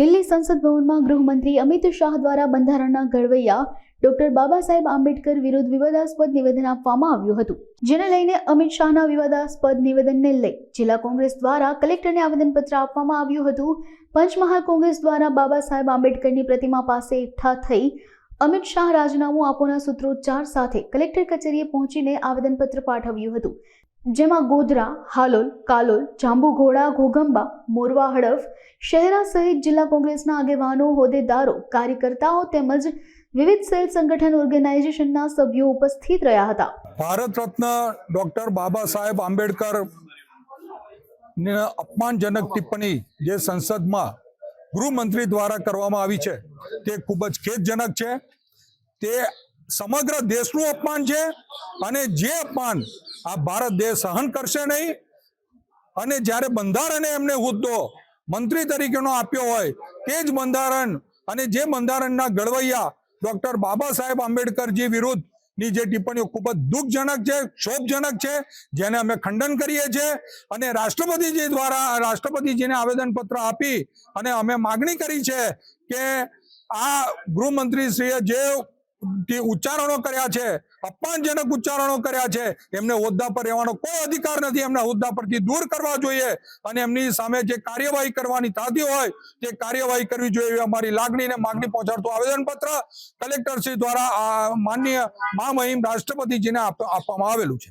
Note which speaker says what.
Speaker 1: દિલ્હી સંસદ ભવનમાં ગૃહમંત્રી અમિત શાહ દ્વારા બંધારણના ઘડવૈયા ડોક્ટર બાબા સાહેબ આંબેડકર વિરુદ્ધ વિવાદાસ્પદ નિવેદન આપવામાં આવ્યું હતું, જેને લઈને અમિત શાહના વિવાદાસ્પદ નિવેદનને લઈ જિલ્લા કોંગ્રેસ દ્વારા કલેક્ટરને આવેદનપત્ર આપવામાં આવ્યું હતું। પંચમહાલ કોંગ્રેસ દ્વારા બાબા સાહેબ આંબેડકરની પ્રતિમા પાસે એકઠા થઈ અમિત શાહ રાજીનામું આપોના સૂત્રોચ્ચાર સાથે કલેક્ટર કચેરીએ પહોંચીને આવેદનપત્ર પાઠવ્યું હતું, જેમાં ગોધરા, હાલોલ, કાલોલ, જાંબુઘોડા, ઘોગંબા, મોરવા, હડફ, શહેરા સહિત જિલ્લા કોંગ્રેસના આગેવાનો, હોદ્દેદારો, કાર્યકર્તાઓ તેમજ વિવિધ સેલ સંગઠન ઓર્ગેનાઇઝેશનના સભ્યો ઉપસ્થિત રહ્યા હતા।
Speaker 2: ભારત રત્ન ડોક્ટર બાબા સાહેબ આંબેડકર અપમાનજનક ટિપ્પણી જે સંસદમાં ગૃહમંત્રી દ્વારા કરવામાં આવી છે તે ખૂબ જ ખેદજનક છે। તે સમગ્ર દેશનું અપમાન છે અને જે અપમાન આ ભારત દેશ સહન કરશે નહીં। અને જ્યારે બંધારણે એમને હોદ્દો મંત્રી તરીકેનો આપ્યો હોય તે જ બંધારણ અને જે બંધારણના ઘડવૈયા ડોક્ટર બાબા સાહેબ આંબેડકરજી વિરુદ્ધની જે ટિપ્પણીઓ ખૂબ જ દુઃખજનક છે, ક્ષોભજનક છે, જેને અમે ખંડન કરીએ છીએ અને રાષ્ટ્રપતિજી દ્વારા રાષ્ટ્રપતિજીને આવેદનપત્ર આપી અને અમે માગણી કરી છે કે આ ગૃહમંત્રીશ્રીએ જે ઉચ્ચારણો કર્યા છે, અપમાનજનક ઉચ્ચારણો કર્યા છે, એમને હોદ્દા પર રહેવાનો કોઈ અધિકાર નથી। એમના હોદ્દા પરથી દૂર કરવા જોઈએ અને એમની સામે જે કાર્યવાહી કરવાની થતી હોય તે કાર્યવાહી કરવી જોઈએ એવી અમારી લાગણીને માગણી પહોંચાડતું આવેદનપત્ર કલેક્ટરશ્રી દ્વારા માનનીય મહામહિમ રાષ્ટ્રપતિજીને આપવામાં આવેલું છે।